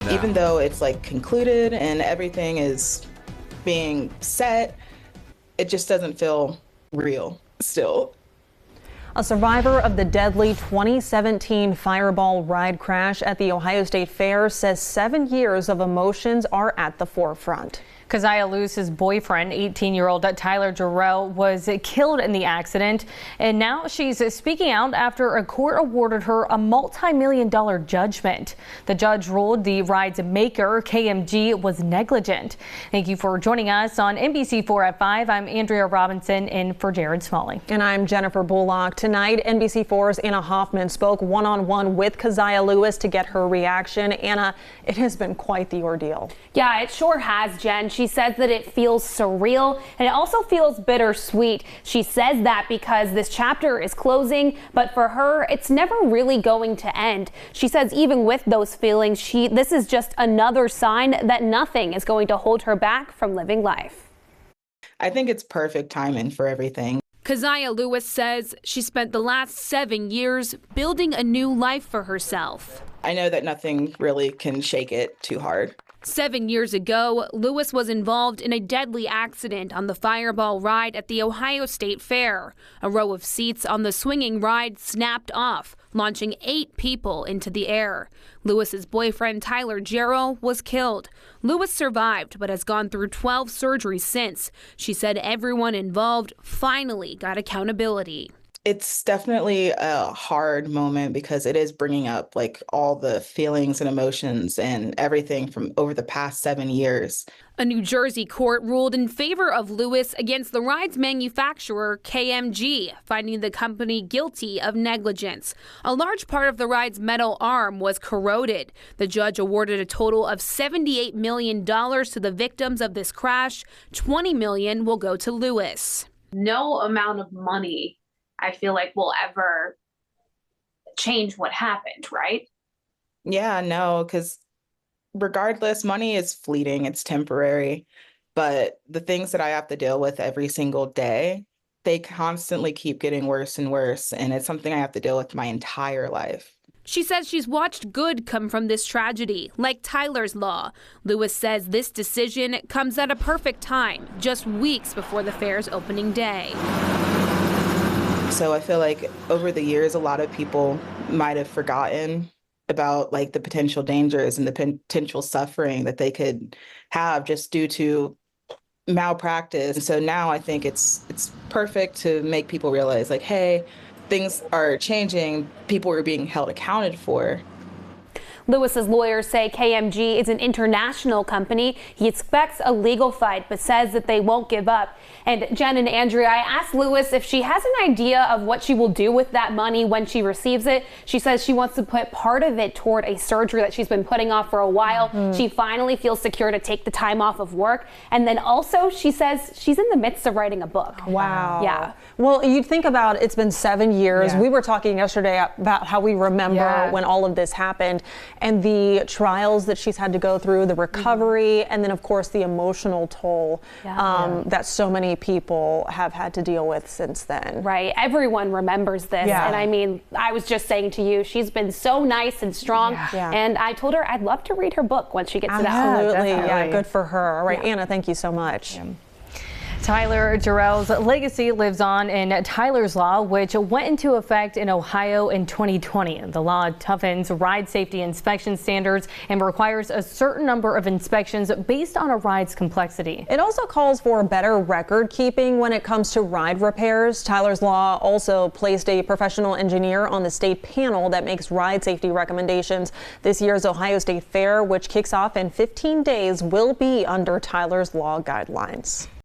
Even though it's like concluded and everything is being set, it just doesn't feel real still. A survivor of the deadly 2017 Fireball ride crash at the Ohio State Fair says 7 years of emotions are at the forefront. Keziah Lewis's boyfriend, 18-year-old Tyler Jarrell, was killed in the accident, and now she's speaking out after a court awarded her a multi-million-dollar judgment. The judge ruled the ride's maker, KMG, was negligent. Thank you for joining us on NBC4 at 5. I'm Andrea Robinson in for Jared Smalley. And I'm Jennifer Bullock. Tonight, NBC4's Anna Hoffman spoke one-on-one with Keziah Lewis to get her reaction. Anna, it has been quite the ordeal. Yeah, it sure has, Jen. She says that it feels surreal and it also feels bittersweet. She says that because this chapter is closing, but for her, it's never really going to end. She says even with those feelings, this is just another sign that nothing is going to hold her back from living life. I think it's perfect timing for everything. Keziah Lewis says she spent the last 7 years building a new life for herself. I know that nothing really can shake it too hard. 7 years ago, Lewis was involved in a deadly accident on the Fireball ride at the Ohio State Fair. A row of seats on the swinging ride snapped off, launching 8 people into the air. Lewis's boyfriend, Tyler Jarrell, was killed. Lewis survived, but has gone through 12 surgeries since. She said everyone involved finally got accountability. It's definitely a hard moment because it is bringing up like all the feelings and emotions and everything from over the past 7 years. A New Jersey court ruled in favor of Lewis against the ride's manufacturer, KMG, finding the company guilty of negligence. A large part of the ride's metal arm was corroded. The judge awarded a total of $78 million to the victims of this crash. $20 million will go to Lewis. No amount of money I feel like will ever change what happened, right? Yeah, no, because regardless, money is fleeting, it's temporary, but the things that I have to deal with every single day, they constantly keep getting worse and worse, and it's something I have to deal with my entire life. She says she's watched good come from this tragedy, like Tyler's Law. Lewis says this decision comes at a perfect time, just weeks before the fair's opening day. So I feel like over the years, a lot of people might have forgotten about like the potential dangers and the potential suffering that they could have just due to malpractice. So now I think it's perfect to make people realize like, hey, things are changing. People are being held accounted for. Lewis's lawyers say KMG is an international company. He expects a legal fight, but says that they won't give up. And Jen and Andrea, I asked Lewis if she has an idea of what she will do with that money when she receives it. She says she wants to put part of it toward a surgery that she's been putting off for a while. She finally feels secure to take the time off of work. And then also she says she's in the midst of writing a book. Wow. Yeah. Well, you'd think about it's been 7 years. Yeah. We were talking yesterday about how we remember when all of this happened and the trials that she's had to go through, the recovery, and then of course the emotional toll that so many people have had to deal with since then. Right. Everyone remembers this. Yeah. And I mean, I was just saying to you, she's been so nice and strong. Yeah. And I told her I'd love to read her book when she gets it out. Absolutely. Yeah, definitely. good for her. All right, Anna, thank you so much. Tyler Jarrell's legacy lives on in Tyler's Law, which went into effect in Ohio in 2020. The law toughens ride safety inspection standards and requires a certain number of inspections based on a ride's complexity. It also calls for better record keeping when it comes to ride repairs. Tyler's Law also placed a professional engineer on the state panel that makes ride safety recommendations. This year's Ohio State Fair, which kicks off in 15 days, will be under Tyler's Law guidelines.